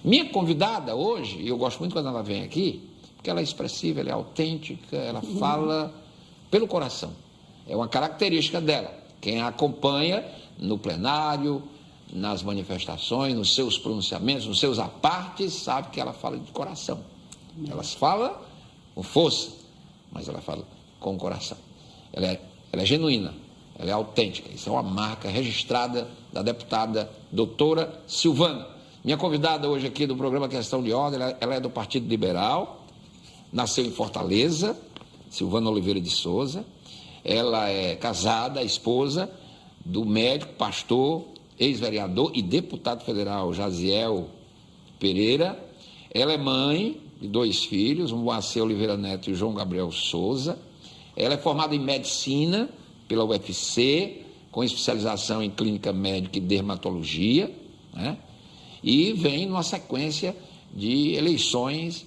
Minha convidada hoje, e eu gosto muito quando ela vem aqui, porque ela é expressiva, ela é autêntica, ela fala pelo coração. É uma característica dela. Quem a acompanha no plenário, nas manifestações, nos seus pronunciamentos, nos seus apartes, sabe que ela fala de coração. Ela fala com força, mas ela fala com o coração. Ela é genuína, ela é autêntica. Isso é uma marca registrada da deputada doutora Silvana. Minha convidada hoje aqui do programa Questão de Ordem, ela é do Partido Liberal, nasceu em Fortaleza, Silvana Oliveira de Souza. Ela é casada, esposa do médico, pastor, ex-vereador e deputado federal Jaziel Pereira. Ela é mãe de 2 filhos, o Moacir Oliveira Neto e o João Gabriel Souza. Ela é formada em medicina pela UFC, com especialização em clínica médica e dermatologia, né? E vem numa sequência de eleições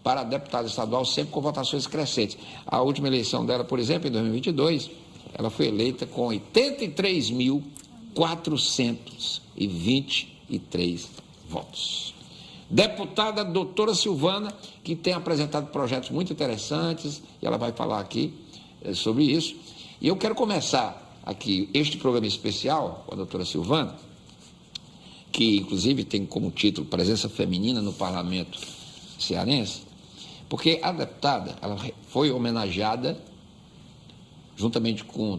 para deputada estadual, sempre com votações crescentes. A última eleição dela, por exemplo, em 2022, ela foi eleita com 83.423 votos. Deputada doutora Silvana, que tem apresentado projetos muito interessantes, e ela vai falar aqui sobre isso. E eu quero começar aqui este programa especial com a doutora Silvana, que inclusive tem como título Presença Feminina no Parlamento Cearense, porque a deputada ela foi homenageada, juntamente com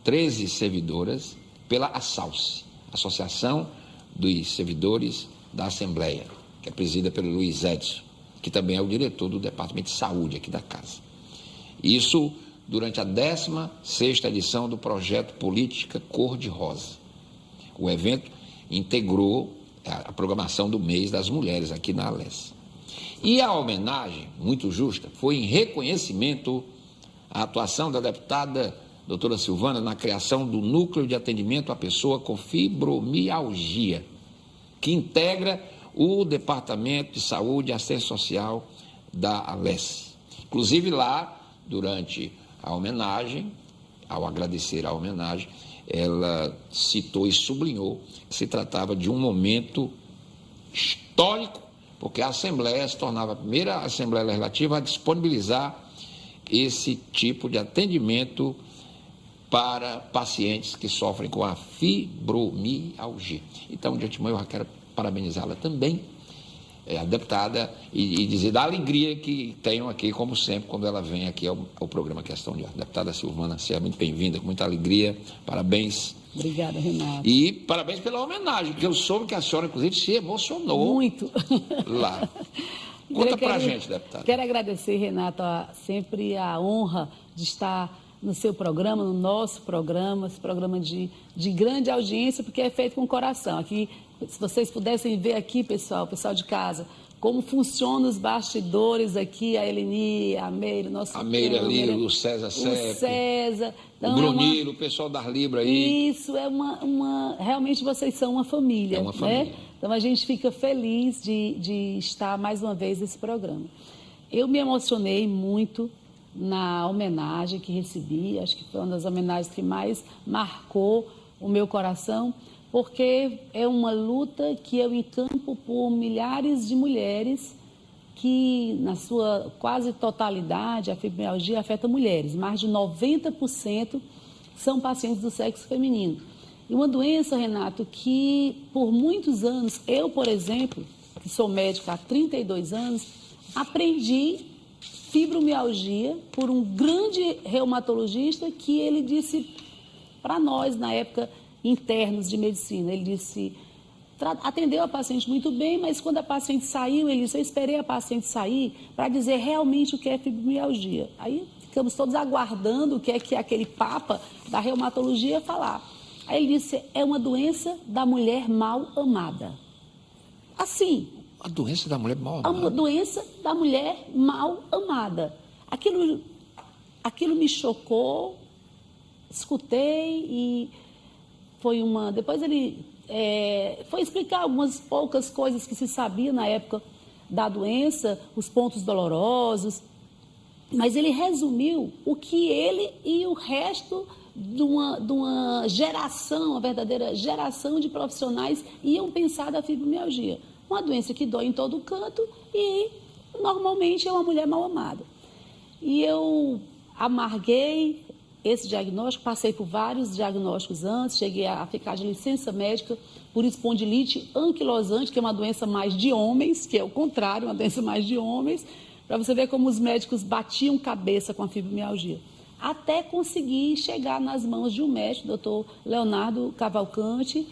13 servidoras, pela ASSAUSE, Associação dos Servidores da Assembleia, que é presidida pelo Luiz Edson, que também é o diretor do Departamento de Saúde aqui da casa. Isso durante a 16ª edição do projeto Política Cor-de-Rosa. O evento integrou a programação do mês das mulheres aqui na Alesse. E a homenagem, muito justa, foi em reconhecimento à atuação da deputada doutora Silvana na criação do Núcleo de Atendimento à Pessoa com Fibromialgia, que integra o Departamento de Saúde e Assistência Social da Alesse. Inclusive lá, durante a homenagem, ao agradecer a homenagem, ela citou e sublinhou que se tratava de um momento histórico, porque a Assembleia se tornava a primeira Assembleia Legislativa a disponibilizar esse tipo de atendimento para pacientes que sofrem com a fibromialgia. Então, de antemão, eu quero parabenizá-la também, a deputada, e dizer da alegria que tenho aqui, como sempre, quando ela vem aqui ao programa Questão de Ordem. Deputada Silvana, seja muito bem-vinda, com muita alegria, parabéns. Obrigada, Renato. E parabéns pela homenagem, porque eu soube que a senhora, inclusive, se emocionou. Muito. Lá. Conta pra gente, deputada. Quero agradecer, Renato, sempre a honra de estar no seu programa, no nosso programa, esse programa de grande audiência, porque é feito com o coração. Aqui, se vocês pudessem ver aqui, pessoal de casa, como funcionam os bastidores aqui, a Eleni, a Meire, nosso... A Meire ali, o César Sepp, o César... Então, o Brunilo, o pessoal da Libra aí. Isso, realmente vocês são uma família. É uma família. Né? Então a gente fica feliz de estar mais uma vez nesse programa. Eu me emocionei muito na homenagem que recebi, acho que foi uma das homenagens que mais marcou o meu coração, porque é uma luta que eu encampo por milhares de mulheres que, na sua quase totalidade, a fibromialgia afeta mulheres. Mais de 90% são pacientes do sexo feminino. E uma doença, Renato, que por muitos anos, eu, por exemplo, que sou médica há 32 anos, aprendi fibromialgia por um grande reumatologista que ele disse para nós, na época, internos de medicina, ele disse... Atendeu a paciente muito bem, mas quando a paciente saiu, ele disse, eu esperei a paciente sair para dizer realmente o que é fibromialgia. Aí ficamos todos aguardando o que é aquele papa da reumatologia ia falar. Aí ele disse, é uma doença da mulher mal amada. Assim. A doença da mulher mal amada? Uma doença da mulher mal amada. Aquilo me chocou, escutei e foi uma... Depois ele... foi explicar algumas poucas coisas que se sabia na época da doença, os pontos dolorosos, mas ele resumiu o que ele e o resto de uma geração, uma verdadeira geração de profissionais iam pensar da fibromialgia. uma doença que dói em todo canto e normalmente é uma mulher mal amada. E eu amarguei esse diagnóstico, passei por vários diagnósticos antes, cheguei a ficar de licença médica por espondilite anquilosante, que é uma doença mais de homens, que é o contrário, uma doença mais de homens, para você ver como os médicos batiam cabeça com a fibromialgia. Até conseguir chegar nas mãos de um médico, doutor Leonardo Cavalcante,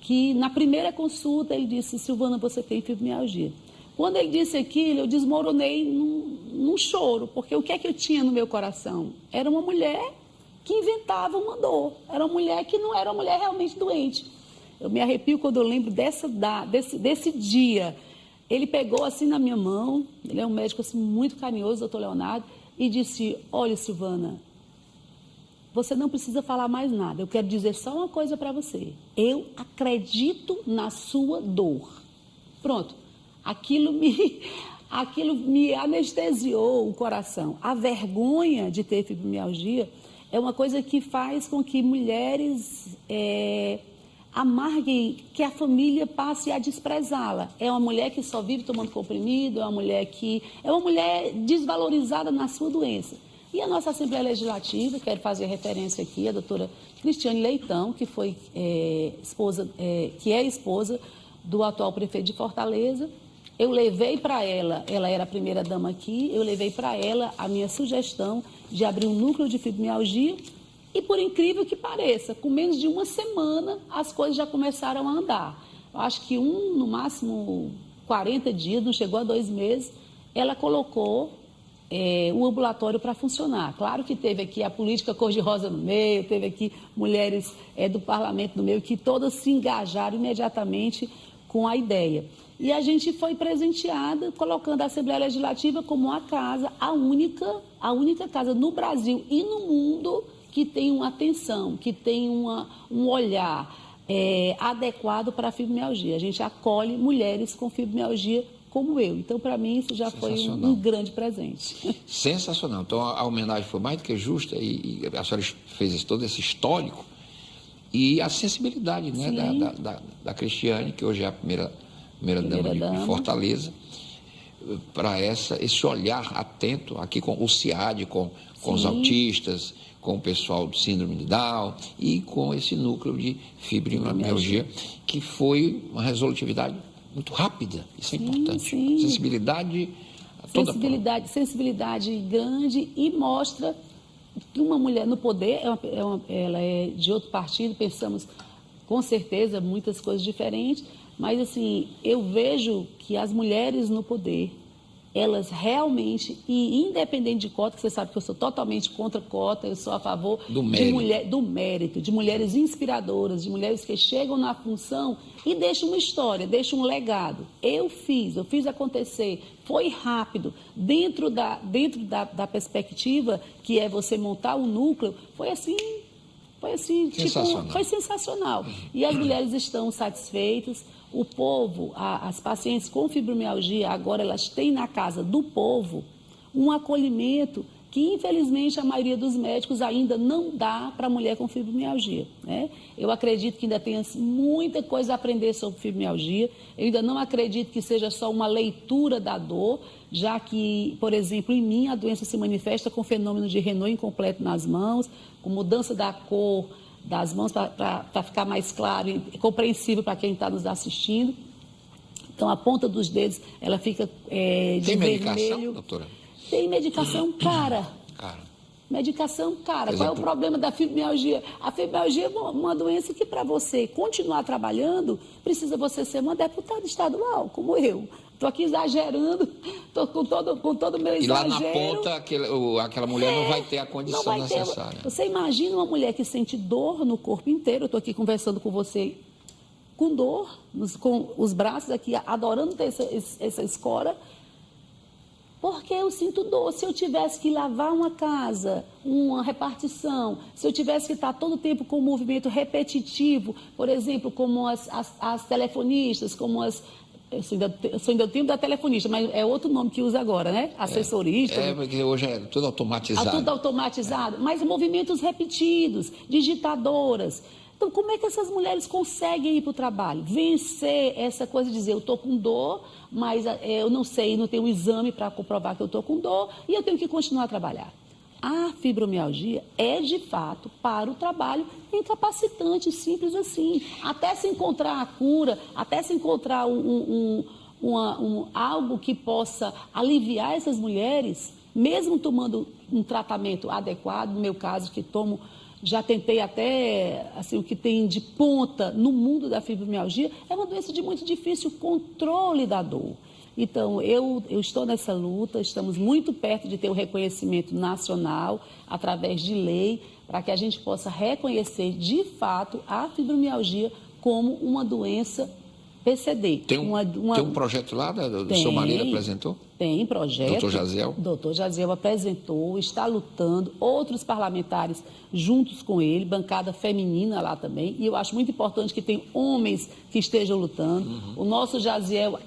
que na primeira consulta ele disse: Silvana, você tem fibromialgia. Quando ele disse aquilo, eu desmoronei num choro, porque o que é que eu tinha no meu coração? Era uma mulher que inventava uma dor, era uma mulher que não era uma mulher realmente doente. Eu me arrepio quando eu lembro desse dia. Ele pegou assim na minha mão, ele é um médico assim, muito carinhoso, doutor Leonardo, e disse: olha, Silvana, você não precisa falar mais nada, eu quero dizer só uma coisa para você. Eu acredito na sua dor. Pronto, aquilo me anestesiou o coração. A vergonha de ter fibromialgia é uma coisa que faz com que mulheres amarguem, que a família passe a desprezá-la. É uma mulher que só vive tomando comprimido, é uma mulher desvalorizada na sua doença. E a nossa Assembleia Legislativa, quero fazer referência aqui, a doutora Cristiane Leitão, que foi esposa do atual prefeito de Fortaleza. Eu levei para ela era a primeira dama aqui, eu levei para ela a minha sugestão de abrir um núcleo de fibromialgia e, por incrível que pareça, com menos de uma semana, as coisas já começaram a andar. Eu acho que no máximo 40 dias, não chegou a 2 meses, ela colocou o ambulatório para funcionar. Claro que teve aqui a política cor-de-rosa no meio, teve aqui mulheres do parlamento no meio, que todas se engajaram imediatamente com a ideia. E a gente foi presenteada colocando a Assembleia Legislativa como a única casa no Brasil e no mundo que tem uma atenção, que tem um olhar adequado para a fibromialgia. A gente acolhe mulheres com fibromialgia como eu. Então, para mim, isso já foi um grande presente. Sensacional. Então, a homenagem foi mais do que justa e a senhora fez todo esse histórico e a sensibilidade, né, da Cristiane, que hoje é a primeira dama de Fortaleza, para esse olhar atento aqui com o CIAD, com os autistas, com o pessoal do síndrome de Down e com esse núcleo de fibromialgia, que foi uma resolutividade muito rápida. Isso é importante. Sensibilidade toda. Sensibilidade grande, e mostra que uma mulher no poder, ela é de outro partido, pensamos com certeza muitas coisas diferentes, mas assim, eu vejo que as mulheres no poder, elas realmente, e independente de cota, que você sabe que eu sou totalmente contra cota, eu sou a favor do mérito, de mulheres inspiradoras, de mulheres que chegam na função e deixam uma história, deixam um legado. Eu fiz acontecer, foi rápido, dentro da perspectiva que é você montar um núcleo, foi assim, sensacional. Foi sensacional. E as mulheres estão satisfeitas. O povo, as pacientes com fibromialgia, agora elas têm na casa do povo um acolhimento que, infelizmente, a maioria dos médicos ainda não dá para a mulher com fibromialgia, né? Eu acredito que ainda tem muita coisa a aprender sobre fibromialgia. Eu ainda não acredito que seja só uma leitura da dor, já que, por exemplo, em mim, a doença se manifesta com fenômeno de Renault incompleto nas mãos, com mudança da cor das mãos para ficar mais claro e compreensível para quem está nos assistindo. Então, a ponta dos dedos, ela fica de Tem vermelho. medicação, doutora? Tem medicação cara. Medicação cara. Qual é o problema da fibromialgia? A fibromialgia é uma doença que, para você continuar trabalhando, precisa você ser uma deputada estadual, como eu. Estou aqui exagerando, estou com todo o meu exagero. E lá na ponta, aquela mulher não vai ter a condição necessária. Você imagina uma mulher que sente dor no corpo inteiro. Eu estou aqui conversando com você com dor, com os braços aqui, adorando ter essa escora, porque eu sinto dor. Se eu tivesse que lavar uma casa, uma repartição, se eu tivesse que estar todo o tempo com um movimento repetitivo, por exemplo, como as telefonistas, como as... Eu sou ainda o tempo da telefonista, mas é outro nome que usa agora, né? Assessorista. Porque hoje é tudo automatizado. Tudo automatizado, mas movimentos repetidos, digitadoras, Então, como é que essas mulheres conseguem ir para o trabalho? Vencer essa coisa de dizer, eu estou com dor, mas eu não sei, não tenho um exame para comprovar que eu estou com dor e eu tenho que continuar a trabalhar. A fibromialgia é, de fato, para o trabalho incapacitante, simples assim. Até se encontrar a cura, até se encontrar algo que possa aliviar essas mulheres, mesmo tomando um tratamento adequado, no meu caso, que tomo, já tentei até, assim, o que tem de ponta no mundo da fibromialgia, é uma doença de muito difícil controle da dor. Então, eu estou nessa luta, estamos muito perto de ter o reconhecimento nacional, através de lei, para que a gente possa reconhecer, de fato, a fibromialgia como uma doença PCD. Tem um projeto lá, do seu marido apresentou? Tem projeto. Doutor Jaziel? Doutor Jaziel apresentou, está lutando, outros parlamentares juntos com ele, bancada feminina lá também, e eu acho muito importante que tem homens que estejam lutando. O nosso Jaziel,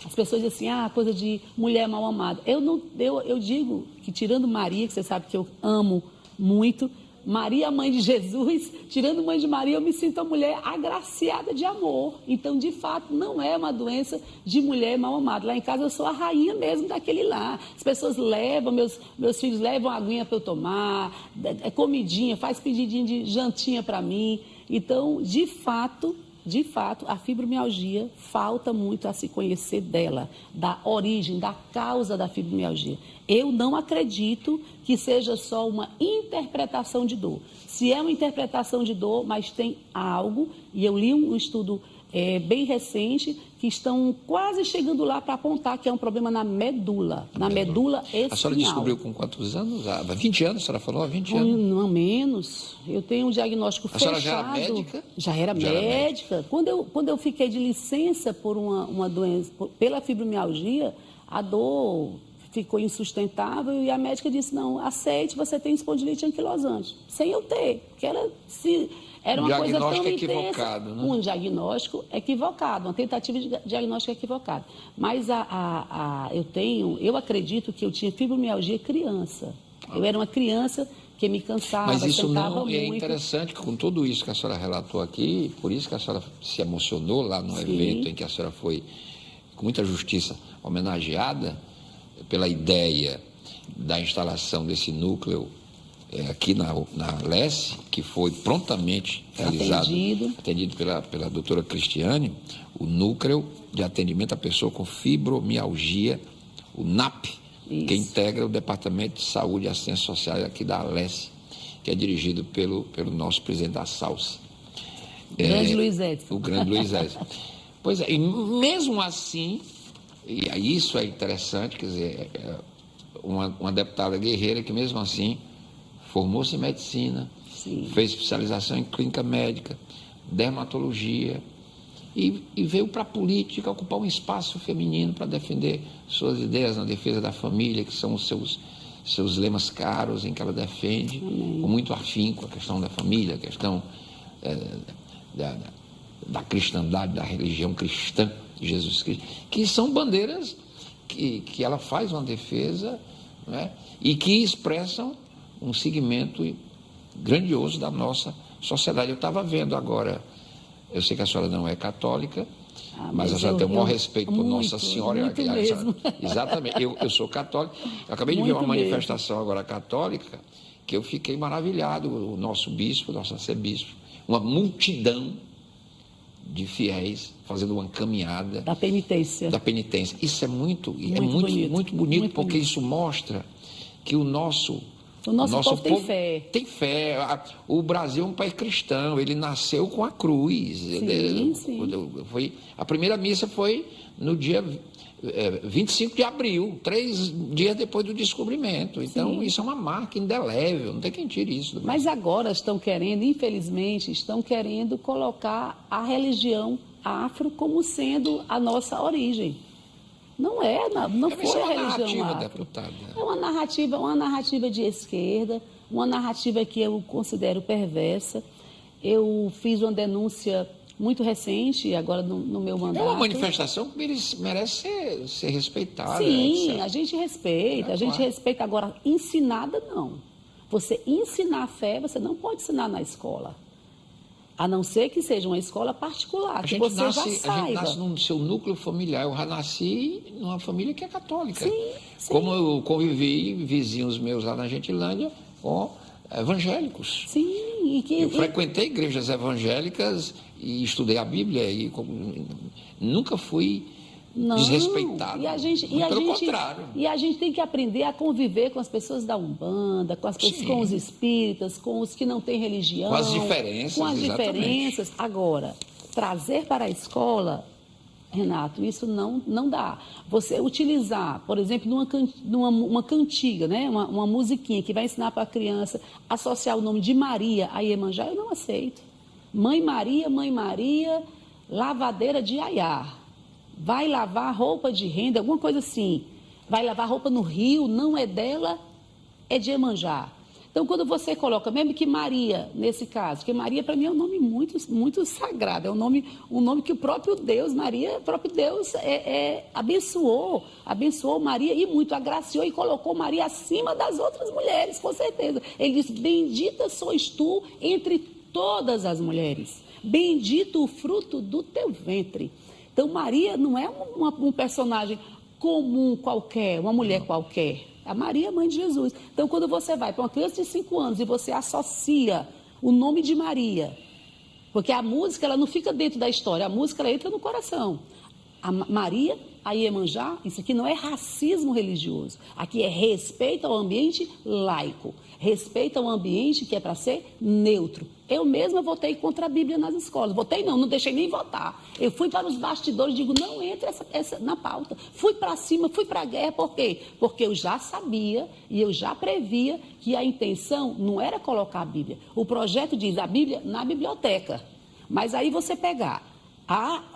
as pessoas dizem assim, coisa de mulher mal amada. Eu digo que, tirando Maria, que você sabe que eu amo muito, Maria, mãe de Jesus, tirando mãe de Maria, eu me sinto uma mulher agraciada de amor. Então, de fato, não é uma doença de mulher mal amada. Lá em casa eu sou a rainha mesmo daquele lá. As pessoas levam, meus filhos levam aguinha para eu tomar, comidinha, faz pedidinho de jantinha para mim. Então, de fato, a fibromialgia falta muito a se conhecer dela, da origem, da causa da fibromialgia. Eu não acredito que seja só uma interpretação de dor. Se é uma interpretação de dor, mas tem algo, e eu li um estudo bem recente, que estão quase chegando lá para apontar que é um problema na medula espinhal. A senhora descobriu com quantos anos? Há 20 anos, a senhora falou? Há 20 anos? Não, menos. Eu tenho um diagnóstico fechado. A senhora já era médica? Já era médica. Quando eu fiquei de licença por uma doença, pela fibromialgia, a dor ficou insustentável e a médica disse, não, aceite, você tem espondilite anquilosante. Sem eu ter, porque era uma coisa tão intensa. Equivocado, né? Um diagnóstico equivocado, uma tentativa de diagnóstico equivocado. Mas eu acredito que eu tinha fibromialgia criança. Eu era uma criança que me cansava, mas isso não muito. É interessante que com tudo isso que a senhora relatou aqui, por isso que a senhora se emocionou lá no evento em que a senhora foi, com muita justiça, homenageada pela ideia da instalação desse núcleo aqui na LES, que foi prontamente realizado, atendido pela doutora Cristiane, o Núcleo de Atendimento à Pessoa com Fibromialgia, o NAP, que integra o Departamento de Saúde e Assistência Social aqui da LES, que é dirigido pelo nosso presidente da SAUS. Grande Luiz Edson. O grande Luiz Edson. Pois é, e mesmo assim, e isso é interessante, quer dizer, uma deputada guerreira que mesmo assim formou-se em medicina, fez especialização em clínica médica, dermatologia, e veio para a política ocupar um espaço feminino para defender suas ideias na defesa da família, que são os seus lemas caros, em que ela defende com muito afinco a questão da família, a questão da cristandade, da religião cristã de Jesus Cristo, que são bandeiras que ela faz uma defesa, né, e que expressam um segmento grandioso da nossa sociedade. Eu estava vendo agora, eu sei que a senhora não é católica, mas a senhora tem o maior respeito por Nossa Senhora. Muito mesmo. Exatamente, eu sou católico. Eu acabei de ver uma manifestação agora católica que eu fiquei maravilhado, o nosso bispo, nosso arcebispo, uma multidão de fiéis fazendo uma caminhada da penitência. Isso é muito bonito, porque isso mostra que o nosso povo tem fé. Tem fé. O Brasil é um país cristão, ele nasceu com a cruz. Sim. A primeira missa foi no dia 25 de abril, 3 dias depois do descobrimento. Então, isso é uma marca indelével, não tem quem tire isso. Mas agora infelizmente, estão querendo colocar a religião afro como sendo a nossa origem. Não foi a religião afro. Deputada. É uma narrativa de esquerda, uma narrativa que eu considero perversa. Eu fiz uma denúncia muito recente, agora no meu mandato. É uma manifestação que merece ser respeitada. Sim, a gente respeita, respeita. Agora, ensinada não. Você ensinar a fé, você não pode ensinar na escola. A não ser que seja uma escola particular, que você já saiba. A gente nasce no seu núcleo familiar. Eu já nasci numa família que é católica. Sim, sim. Como eu convivi, vizinhos meus lá na Gentilândia, com evangélicos. Sim. Eu frequentei igrejas evangélicas e estudei a Bíblia e nunca fui desrespeitado. Pelo contrário. E a gente tem que aprender a conviver com as pessoas da Umbanda, com as pessoas, com os espíritas, com os que não têm religião. Com as diferenças, Com as exatamente. diferenças. Agora, trazer para a escola, Renato, isso não dá. Você utilizar, por exemplo, uma cantiga, né? uma musiquinha que vai ensinar para a criança, associar o nome de Maria a Iemanjá, eu não aceito. Mãe Maria, lavadeira de Iaiá. Vai lavar roupa de renda, alguma coisa assim. Vai lavar roupa no rio, não é dela, é de Iemanjá. Então, quando você coloca, mesmo que Maria, nesse caso, porque Maria para mim é um nome muito, muito sagrado, é um nome que o próprio Deus, Maria, o próprio Deus abençoou Maria e muito, agraciou e colocou Maria acima das outras mulheres, com certeza. Ele disse, bendita sois tu entre todas as mulheres, bendito o fruto do teu ventre. Então, Maria não é um personagem comum qualquer, uma mulher qualquer. A Maria é a mãe de Jesus. Então, quando você vai para uma criança de 5 anos e você associa o nome de Maria, porque a música ela não fica dentro da história, a música ela entra no coração. A Maria, a Iemanjá, isso aqui não é racismo religioso. Aqui é respeito ao ambiente laico. Respeito ao ambiente que é para ser neutro. Eu mesma votei contra a Bíblia nas escolas. Votei não deixei nem votar. Eu fui para os bastidores e digo, não entra essa na pauta. Fui para cima, fui para a guerra, por quê? Porque eu já sabia e eu já previa que a intenção não era colocar a Bíblia. O projeto diz a Bíblia na biblioteca. Mas aí você pegar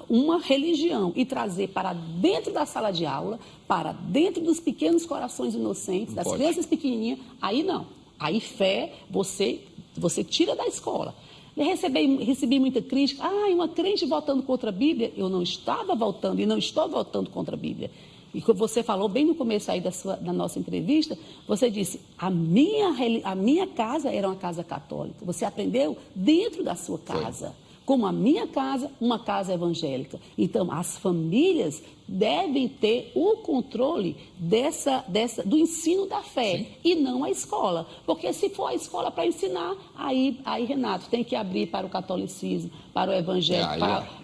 uma religião e trazer para dentro da sala de aula, para dentro dos pequenos corações inocentes, das crianças pequenininhas, aí não. Aí fé, você tira da escola. Eu recebi muita crítica. Uma crente votando contra a Bíblia. Eu não estava votando e não estou votando contra a Bíblia. E como você falou bem no começo aí da nossa entrevista, você disse, a minha casa era uma casa católica. Você aprendeu dentro da sua casa. Como a minha casa, uma casa evangélica. Então, as famílias devem ter o controle do ensino da fé. Sim. E não a escola. Porque se for a escola para ensinar, aí, Renato, tem que abrir para o catolicismo, para o evangelho,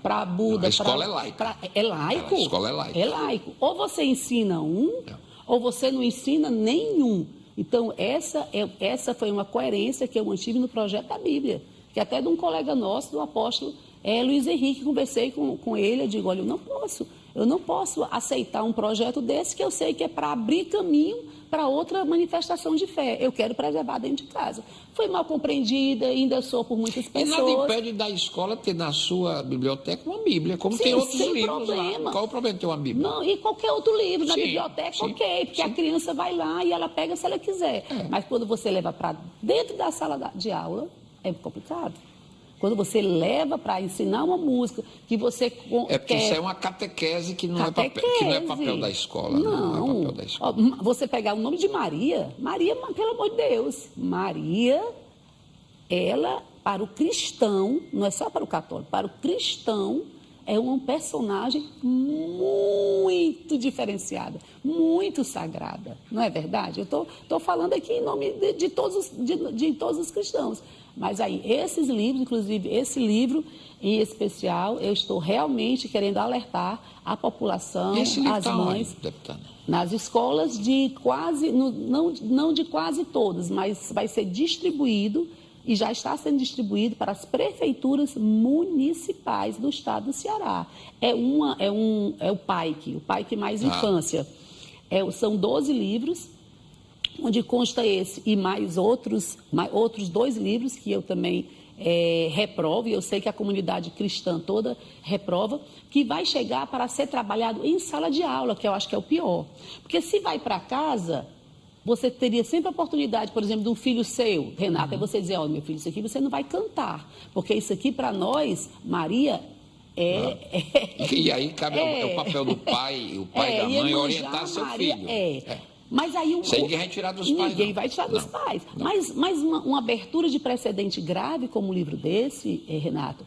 para a Buda. A escola é laica. É laico? A escola é laica. É laico. Ou você ensina ou você não ensina nenhum. Então, essa foi uma coerência que eu mantive no projeto da Bíblia. Que até de um colega nosso, do apóstolo Luiz Henrique, conversei com ele, eu digo, olha, eu não posso aceitar um projeto desse que eu sei que é para abrir caminho para outra manifestação de fé. Eu quero preservar dentro de casa. Foi mal compreendida, ainda sou por muitas pessoas. E nada impede da escola ter na sua biblioteca uma Bíblia, como tem outros livros problema. Lá. Qual o problema de ter uma Bíblia? Não, e qualquer outro livro na biblioteca, ok, porque a criança vai lá e ela pega se ela quiser. Mas quando você leva para dentro da sala de aula, é complicado. Quando você leva para ensinar uma música que você porque isso é uma catequese que não é papel da escola. Não é papel da escola. Você pegar o nome de Maria, pelo amor de Deus, Maria, ela, para o cristão, não é só para o católico, para o cristão, é um personagem muito diferenciada, muito sagrada. Não é verdade? Eu estou falando aqui em nome de todos os cristãos. Mas aí, esses livros, inclusive esse livro em especial, eu estou realmente querendo alertar a população, as mães, nas escolas de quase, não de quase todas, mas vai ser distribuído e já está sendo distribuído para as prefeituras municipais do estado do Ceará. É o PAIC Mais Infância. São 12 livros, onde consta esse e mais outros 2 livros que eu também reprovo, e eu sei que a comunidade cristã toda reprova, que vai chegar para ser trabalhado em sala de aula, que eu acho que é o pior. Porque se vai para casa, você teria sempre a oportunidade, por exemplo, de um filho seu, Renato, é você dizer, meu filho, isso aqui você não vai cantar, porque isso aqui para nós, Maria, E aí cabe o papel do pai, o pai da mãe, orientar seu filho. Mas aí Isso aí ninguém vai tirar dos pais. Ninguém vai tirar dos pais. Mas uma abertura de precedente grave como um livro desse, Renato,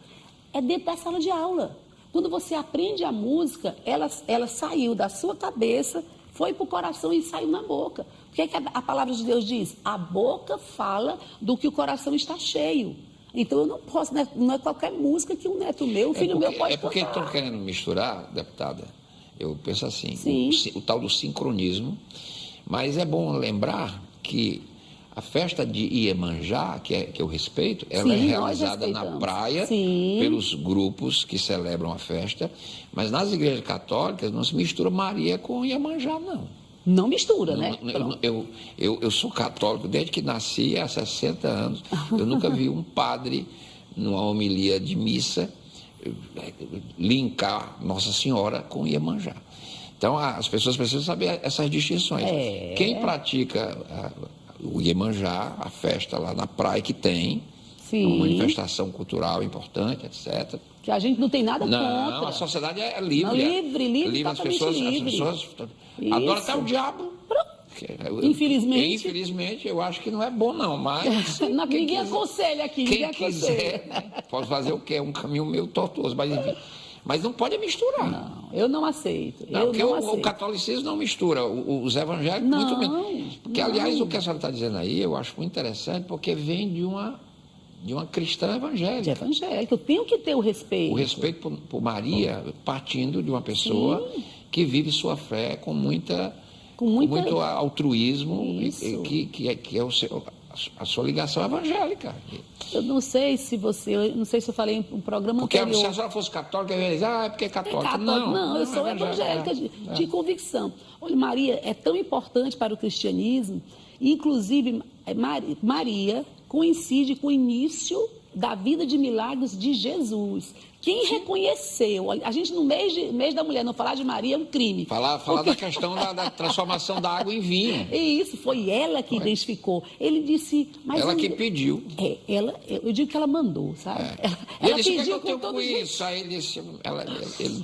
é dentro da sala de aula. Quando você aprende a música, ela saiu da sua cabeça, foi para o coração e saiu na boca. O que é que a palavra de Deus diz? A boca fala do que o coração está cheio. Então eu não posso, não é qualquer música que um neto meu, um filho meu pode É porque cantar. estão querendo misturar, deputada, eu penso assim, o tal do sincronismo, mas é bom lembrar que a festa de Iemanjá, que eu respeito, ela é realizada na praia pelos grupos que celebram a festa, mas nas igrejas católicas não se mistura Maria com Iemanjá, não. Não mistura, né? Eu sou católico desde que nasci, há 60 anos. Eu nunca vi um padre, numa homilia de missa, linkar Nossa Senhora com Iemanjá. Então, as pessoas precisam saber essas distinções. Quem pratica o Iemanjá, a festa lá na praia que tem, uma manifestação cultural importante, etc. Que a gente não tem nada contra. Não, a sociedade é livre. Não, livre, as pessoas adoram até o diabo. Infelizmente, eu acho que não é bom não, mas... Ninguém aconselha aqui, quem quiser, né? Pode fazer o quê? É um caminho meio tortuoso, mas enfim. Mas não pode misturar. Não, eu não aceito. O catolicismo não mistura, os evangélicos muito menos. Porque, aliás, o que a senhora está dizendo aí, eu acho muito interessante, porque vem de uma cristã evangélica. De evangélica, eu tenho que ter o respeito. O respeito por Maria, partindo de uma pessoa que vive sua fé com muito altruísmo, que é a sua ligação evangélica. Eu não sei se eu falei em um programa porque anterior. Se a senhora fosse católica, eu ia dizer, é porque é católica. Não, eu sou evangélica de convicção. Olha, Maria é tão importante para o cristianismo, inclusive Maria coincide com o início da vida de milagres de Jesus. Quem reconheceu, a gente no mês da mulher não falar de Maria é um crime. Falar da questão da transformação da água em vinho. E isso, foi ela que identificou. Ele disse... Mas ela que pediu. Eu digo que ela mandou, sabe? Ela pediu com todo isso. Aí ele disse...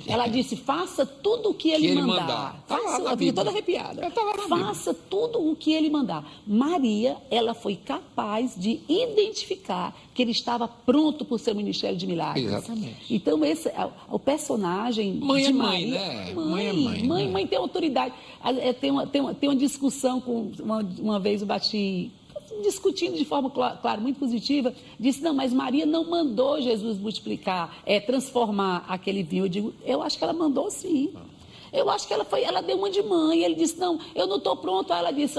Ela disse, faça tudo o que ele mandar. Eu fico toda arrepiada. Faça tudo o que ele mandar. Maria, ela foi capaz de identificar que ele estava pronto para o seu ministério de milagres. Exatamente. Então, esse é o personagem mãe de é Maria... né? Mãe tem autoridade. Tem uma discussão, uma vez eu bati... discutindo de forma, claro, muito positiva, disse, não, mas Maria não mandou Jesus multiplicar, transformar aquele vinho. Eu acho que ela mandou sim. Eu acho que ela deu uma de mãe. Ele disse, não, eu não estou pronto. Aí ela disse,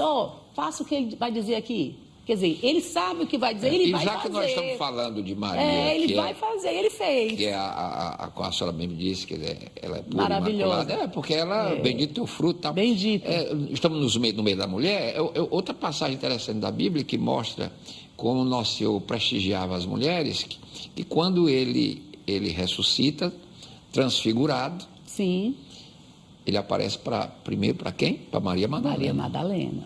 faça o que ele vai dizer aqui. Quer dizer, ele sabe o que vai dizer, ele vai fazer. E já que nós estamos falando de Maria... ele vai fazer, ele fez. Que é a senhora mesmo disse, que ela é pura, maravilhosa. Porque ela, bendito teu fruto. Tal. Bendito. Estamos no meio da mulher. Outra passagem interessante da Bíblia que mostra como nosso Senhor prestigiava as mulheres, que quando ele ressuscita, transfigurado... Sim. Ele aparece primeiro para quem? Para Maria Madalena. Maria Madalena.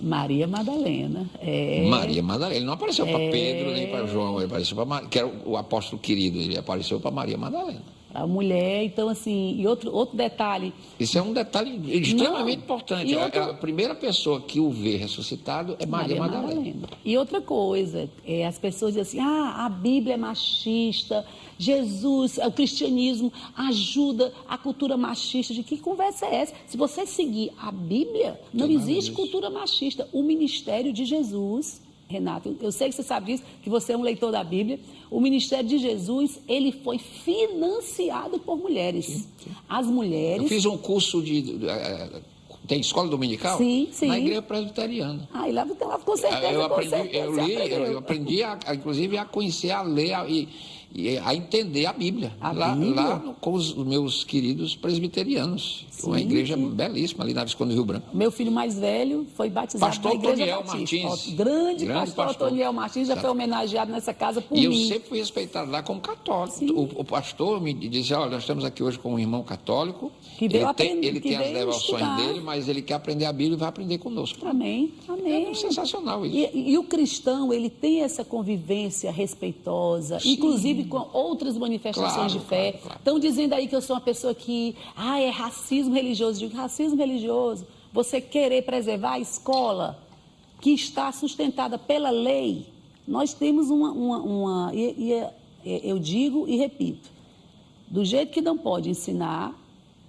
Maria Madalena. Ele não apareceu para Pedro nem para João, ele apareceu para Maria, que era o apóstolo querido, ele apareceu para Maria Madalena. A mulher, então assim, e outro detalhe. Isso é um detalhe extremamente importante. A primeira pessoa que o vê ressuscitado é Maria Madalena. E outra coisa, as pessoas dizem assim, a Bíblia é machista, Jesus, o cristianismo ajuda a cultura machista. De que conversa é essa? Se você seguir a Bíblia, não existe cultura machista. O ministério de Jesus... Renato, eu sei que você sabe disso, que você é um leitor da Bíblia. O ministério de Jesus, ele foi financiado por mulheres. Sim. As mulheres... Eu fiz um curso tem escola dominical? Sim. Na igreja presbiteriana. E lá com certeza. Eu aprendi, inclusive, a conhecer, a ler e a entender a Bíblia. Lá com os meus queridos presbiterianos. Uma igreja belíssima ali na Visconde do Rio Branco. Meu filho mais velho foi batizado pastor na igreja Antoniel Martins. Grande pastor Antoniel Martins já foi homenageado nessa casa por mim. E eu sempre fui respeitado lá como católico. O pastor me dizia, olha, nós estamos aqui hoje com um irmão católico. Ele tem as devoções dele, mas ele quer aprender a Bíblia e vai aprender conosco. Amém. É sensacional isso. E o cristão, ele tem essa convivência respeitosa, inclusive com outras manifestações de fé. Estão dizendo aí que eu sou uma pessoa que é racismo religioso. Eu digo, racismo religioso. você querer preservar a escola que está sustentada pela lei. Nós temos eu digo e repito, do jeito que não pode ensinar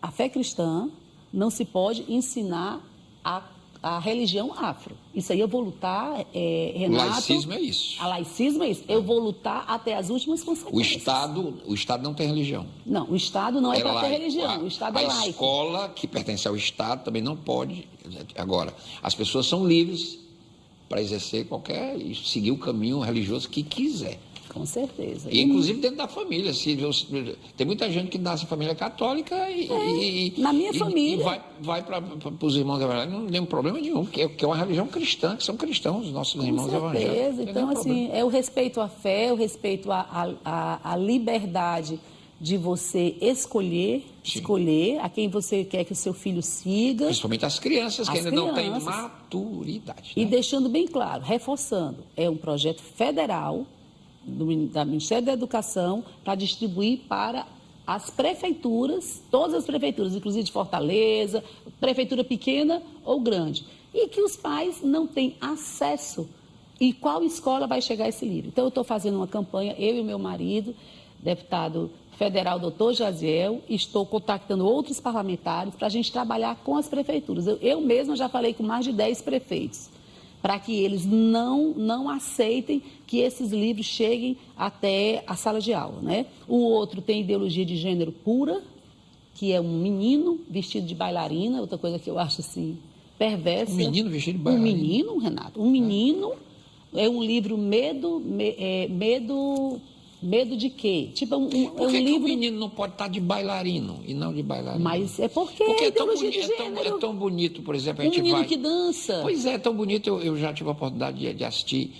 a fé cristã, não se pode ensinar a religião afro. Isso aí eu vou lutar, Renato. O laicismo é isso. A laicismo é isso. Eu vou lutar até as últimas consequências. O Estado não tem religião. Não, o Estado não é para ter religião. O Estado é laico. A escola que pertence ao Estado também não pode. Agora, as pessoas são livres para exercer seguir o caminho religioso que quiser. Com certeza. E inclusive dentro da família. Tem muita gente que nasce em família católica na minha família. E vai para os irmãos evangélicos, não tem um problema nenhum, que é uma religião cristã, que são cristãos, os nossos irmãos evangélicos. Então, assim, é o respeito à fé, o respeito à liberdade de você escolher a quem você quer que o seu filho siga. Principalmente as crianças que ainda não têm maturidade. E deixando bem claro, reforçando, é um projeto federal da Ministério da Educação para distribuir para as prefeituras, todas as prefeituras, inclusive de Fortaleza, prefeitura pequena ou grande, e que os pais não têm acesso. E qual escola vai chegar esse livro? Então, eu estou fazendo uma campanha, eu e o meu marido, deputado federal doutor Jaziel, estou contactando outros parlamentares para a gente trabalhar com as prefeituras. Eu mesma já falei com mais de 10 prefeitos, para que eles não aceitem que esses livros cheguem até a sala de aula, né? O outro tem ideologia de gênero pura, que é um menino vestido de bailarina, outra coisa que eu acho assim perversa. Um menino vestido de bailarina? Um menino, Renato, um menino. É um livro Medo de quê? Tipo, Por que o menino não pode estar de bailarino e não de bailarina? Mas é porque é ideologia de gênero. É tão bonito, por exemplo, a gente menino que dança. Pois é tão bonito. Eu já tive a oportunidade de assistir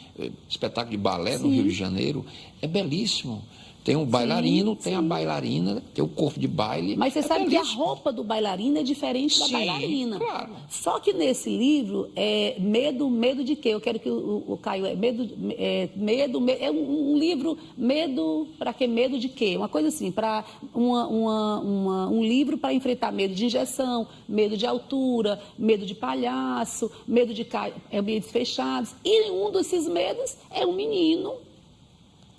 espetáculo de balé no Rio de Janeiro. É belíssimo. Tem um bailarino, tem a bailarina, tem o corpo de baile. Mas você sabe que a roupa do bailarino é diferente da bailarina. Claro. Só que nesse livro, medo de quê? Eu quero que o Caio... É um livro, medo... Para que medo de quê? Uma coisa assim, para um livro para enfrentar medo de injeção, medo de altura, medo de palhaço, medo de ambientes fechados. E um desses medos é um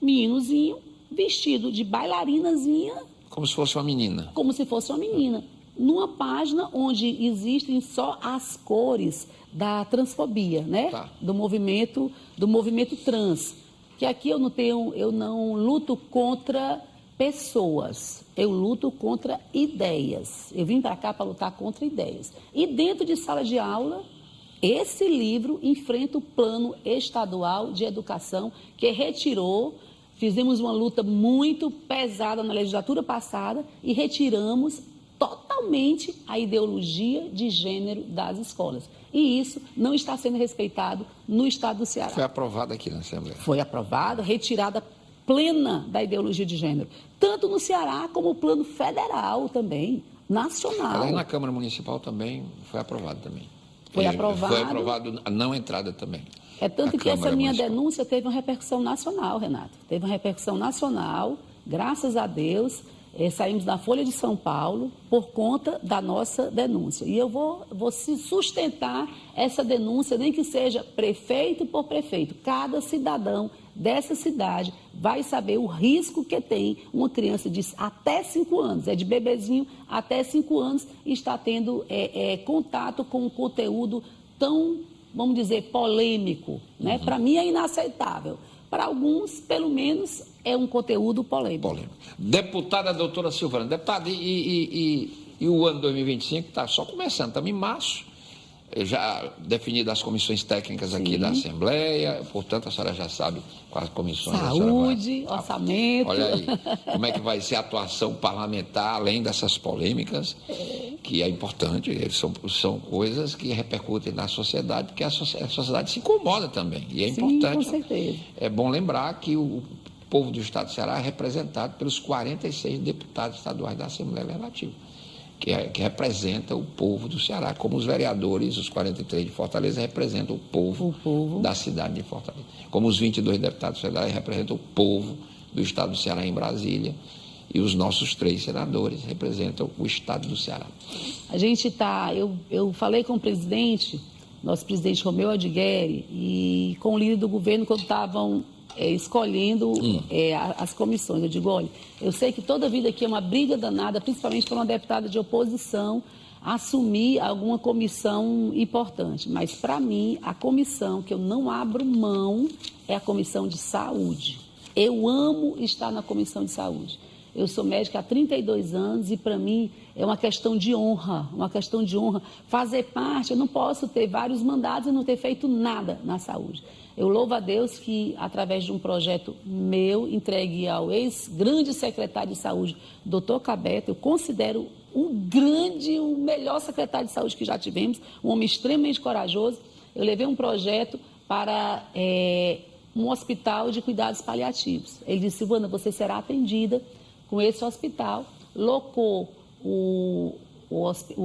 meninozinho, vestido de bailarinazinha. Como se fosse uma menina. Como se fosse uma menina. Numa página onde existem só as cores da transfobia, né? Tá. Do movimento trans. Que aqui eu não luto contra pessoas, eu luto contra ideias. Eu vim para cá para lutar contra ideias. E dentro de sala de aula, esse livro enfrenta o plano estadual de educação que retirou. Fizemos uma luta muito pesada na legislatura passada e retiramos totalmente a ideologia de gênero das escolas. E isso não está sendo respeitado no estado do Ceará. Foi aprovado aqui na Assembleia. Foi aprovado, retirada plena da ideologia de gênero. Tanto no Ceará como o plano federal também, nacional. Além na Câmara Municipal também foi aprovado também. Foi aprovado. Foi aprovado a não entrada também. É tanto que essa minha denúncia teve uma repercussão nacional, Renato. Teve uma repercussão nacional, graças a Deus, saímos na Folha de São Paulo por conta da nossa denúncia. E eu vou sustentar essa denúncia, nem que seja prefeito por prefeito. Cada cidadão dessa cidade vai saber o risco que tem uma criança de até 5 anos, de bebezinho até 5 anos, e está tendo contato com um conteúdo tão, vamos dizer, polêmico, né? Para mim é inaceitável. Para alguns, pelo menos, é um conteúdo polêmico. Deputada doutora Silvana, deputada, e o ano 2025 está só começando, estamos em março, já definidas as comissões técnicas aqui da Assembleia, portanto, a senhora já sabe quais comissões. Saúde, orçamento. Olha aí, como é que vai ser a atuação parlamentar, além dessas polêmicas, que é importante, são coisas que repercutem na sociedade, porque a sociedade se incomoda também, e é importante. Com certeza. É bom lembrar que o povo do Estado do Ceará é representado pelos 46 deputados estaduais da Assembleia Legislativa, que representa o povo do Ceará, como os vereadores, os 43 de Fortaleza, representam o povo da cidade de Fortaleza. Como os 22 deputados federais representam o povo do Estado do Ceará em Brasília. E os nossos 3 senadores representam o estado do Ceará. A gente está... Eu falei com o presidente, nosso presidente Romeu Aldigueri, e com o líder do governo quando estavam escolhendo as comissões. Eu digo, olha, eu sei que toda vida aqui é uma briga danada, principalmente para uma deputada de oposição, assumir alguma comissão importante. Mas, para mim, a comissão que eu não abro mão é a comissão de saúde. Eu amo estar na comissão de saúde. Eu sou médica há 32 anos e, para mim, é uma questão de honra, fazer parte. Eu não posso ter vários mandatos e não ter feito nada na saúde. Eu louvo a Deus que, através de um projeto meu, entregue ao ex-grande secretário de saúde, doutor Cabeta, eu considero o melhor secretário de saúde que já tivemos, um homem extremamente corajoso. Eu levei um projeto para um hospital de cuidados paliativos. Ele disse, Silvana, você será atendida com esse hospital, locou o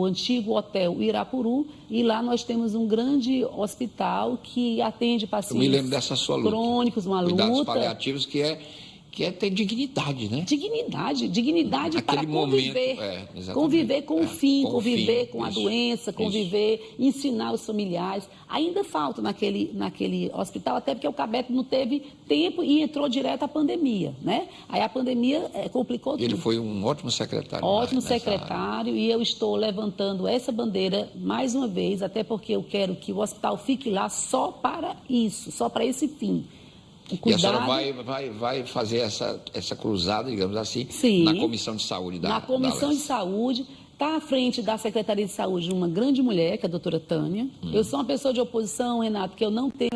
antigo hotel Irapuru, e lá nós temos um grande hospital que atende pacientes Eu me lembro dessa sua luta. Crônicos, uma Cuidados luta. Paliativos que é ter dignidade, né? Dignidade para conviver. Conviver com o fim, conviver com a doença, conviver, ensinar os familiares. Ainda falta naquele hospital, até porque o Cabete não teve tempo e entrou direto a pandemia, né? Aí a pandemia complicou tudo. Ele foi um ótimo secretário. Ótimo secretário, e eu estou levantando essa bandeira mais uma vez, até porque eu quero que o hospital fique lá só para isso, só para esse fim. E a senhora vai fazer essa cruzada, digamos assim, sim, na Comissão de Saúde da Na Comissão de Saúde, está à frente da Secretaria de Saúde uma grande mulher, que é a doutora Tânia. Eu sou uma pessoa de oposição, Renato, que eu não tenho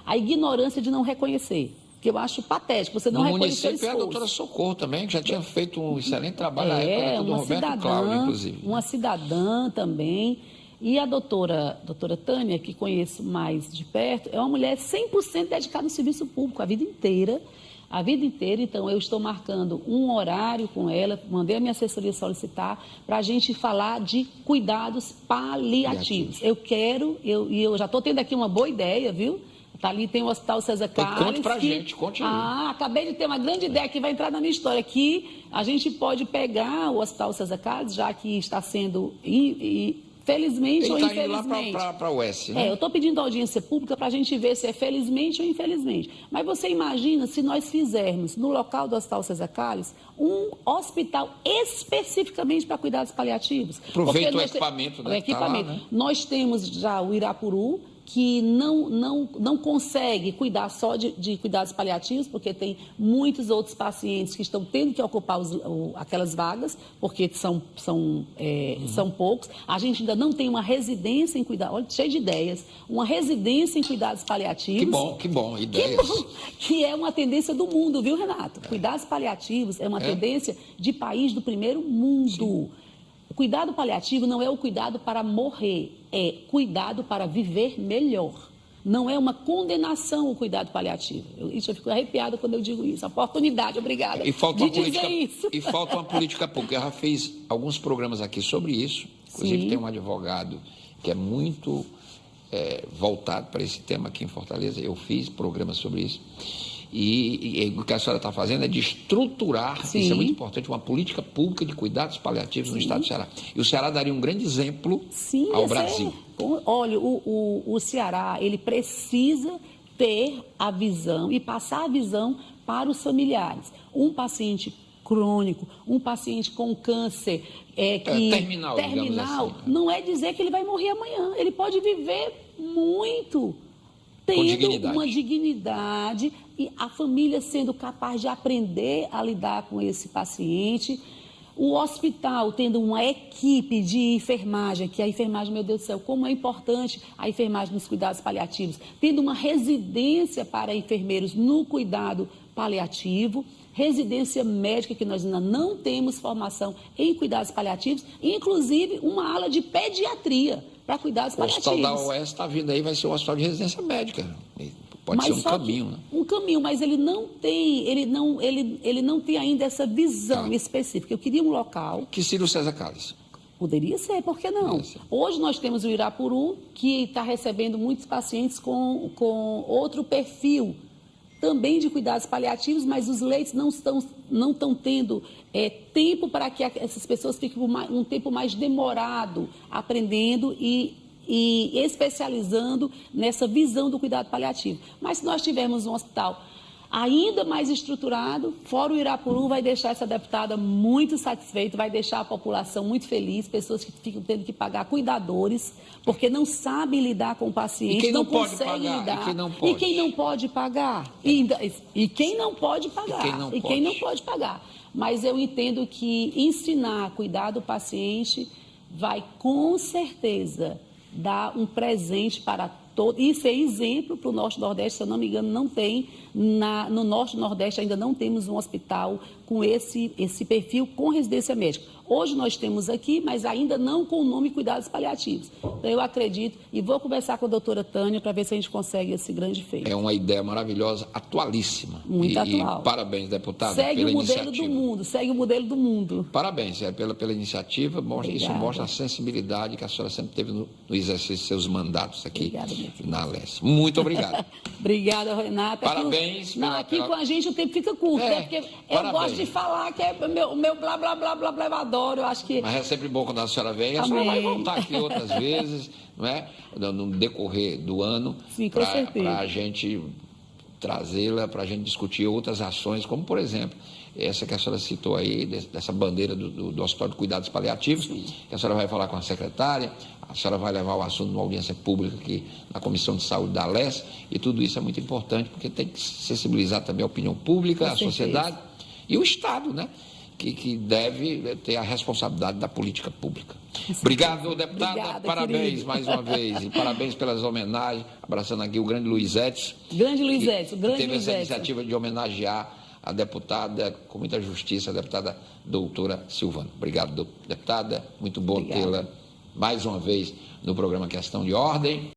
a ignorância de não reconhecer, que eu acho patético, você não reconhecer o esforço. No município é a doutora Socorro também, que já tinha feito um excelente trabalho na época do Roberto Cláudio, inclusive. Uma cidadã também. E a doutora Tânia, que conheço mais de perto, é uma mulher 100% dedicada no serviço público, a vida inteira. Então eu estou marcando um horário com ela, mandei a minha assessoria solicitar, para a gente falar de cuidados paliativos. Eu já estou tendo aqui uma boa ideia, viu? Tá ali, tem o Hospital César Carlos. Conte pra gente, conte aí. Acabei de ter uma grande ideia que vai entrar na minha história, que a gente pode pegar o Hospital César Carlos, já que está sendo... Felizmente ou infelizmente. Ele está indo lá para o Oeste, né? Eu estou pedindo audiência pública para a gente ver se é felizmente ou infelizmente. Mas você imagina se nós fizermos, no local do Hospital César Carlos, um hospital especificamente para cuidados paliativos. Aproveita o equipamento, né? Tá lá, né? Nós temos já o Irapuru, que não consegue cuidar só de cuidados paliativos, porque tem muitos outros pacientes que estão tendo que ocupar aquelas vagas, porque são poucos. A gente ainda não tem uma residência em cuidados, olha, cheio de ideias, uma residência em cuidados paliativos. Que bom, ideias. Que é uma tendência do mundo, viu, Renato? Cuidados paliativos é uma tendência de país do primeiro mundo. Sim. O cuidado paliativo não é o cuidado para morrer, é cuidado para viver melhor. Não é uma condenação o cuidado paliativo. Eu fico arrepiada quando eu digo isso. Oportunidade, obrigada. E falta uma política pública. Eu já fiz alguns programas aqui sobre isso. Inclusive, sim, tem um advogado que é muito voltado para esse tema aqui em Fortaleza. Eu fiz programas sobre isso. E o que a senhora está fazendo é de estruturar, sim, isso é muito importante, uma política pública de cuidados paliativos, sim, no estado do Ceará. E o Ceará daria um grande exemplo, sim, ao Brasil. Olha, o Ceará, ele precisa ter a visão e passar a visão para os familiares. Um paciente crônico, um paciente com câncer terminal, assim, não é dizer que ele vai morrer amanhã. Ele pode viver muito, tendo uma dignidade, e a família sendo capaz de aprender a lidar com esse paciente. O hospital tendo uma equipe de enfermagem, que a enfermagem, meu Deus do céu, como é importante a enfermagem nos cuidados paliativos, tendo uma residência para enfermeiros no cuidado paliativo, residência médica, que nós ainda não temos formação em cuidados paliativos, inclusive uma ala de pediatria para cuidados paliativos. O Hospital da Oeste está vindo aí, vai ser um hospital de residência médica. Pode ser um caminho, né? Um caminho, mas ele não tem ainda essa visão específica. Eu queria um local... Que seria o César Carlos? Poderia ser, por que não? Hoje nós temos o Irapuru, que está recebendo muitos pacientes com outro perfil também de cuidados paliativos, mas os leitos não estão tendo tempo para que essas pessoas fiquem um tempo mais demorado aprendendo e especializando nessa visão do cuidado paliativo. Mas se nós tivermos um hospital ainda mais estruturado, fora o Irapuru, vai deixar essa deputada muito satisfeita, vai deixar a população muito feliz, pessoas que ficam tendo que pagar cuidadores, porque não sabem lidar com o paciente, não conseguem lidar. E quem não pode pagar? E quem não pode pagar? E quem não pode pagar? Mas eu entendo que ensinar a cuidar do paciente vai, com certeza, dar um presente para todos. Isso é exemplo para o Norte e Nordeste, se eu não me engano, não tem. No Norte e Nordeste ainda não temos um hospital com esse perfil com residência médica. Hoje nós temos aqui, mas ainda não com o nome cuidados paliativos. Então eu acredito e vou conversar com a doutora Tânia para ver se a gente consegue esse grande feito. É uma ideia maravilhosa, atualíssima. Muito atual. E parabéns, deputada, segue pela iniciativa. Segue o modelo do mundo. Parabéns, pela iniciativa. Isso mostra a sensibilidade que a senhora sempre teve no exercício de seus mandatos aqui na Alesse. Muito obrigado. Obrigada, Renata. Parabéns. Aqui com a gente o tempo fica curto, né? Porque eu gosto de falar que é o meu blá, blá, blá, blá, blá, eu adoro, eu acho que... Mas é sempre bom quando a senhora vem, a senhora vai voltar aqui outras vezes, não é? No decorrer do ano, para a gente trazê-la, para a gente discutir outras ações, como, por exemplo, essa que a senhora citou aí, dessa bandeira do Hospital de Cuidados Paliativos, que a senhora vai falar com a secretária, a senhora vai levar o assunto numa audiência pública aqui na Comissão de Saúde da Alesse, e tudo isso é muito importante, porque tem que sensibilizar também a opinião pública, a sociedade e o Estado, né? Que deve ter a responsabilidade da política pública. Obrigado, deputada. Obrigada, parabéns querido. mais uma vez. E parabéns pelas homenagens. Abraçando aqui o grande Luiz Edson. Grande Luiz Edson, grande teve Luiz essa Edson. iniciativa de homenagear a deputada, com muita justiça, a deputada doutora Silvana. Obrigado, deputada. Muito bom tê-la mais uma vez no programa Questão de Ordem.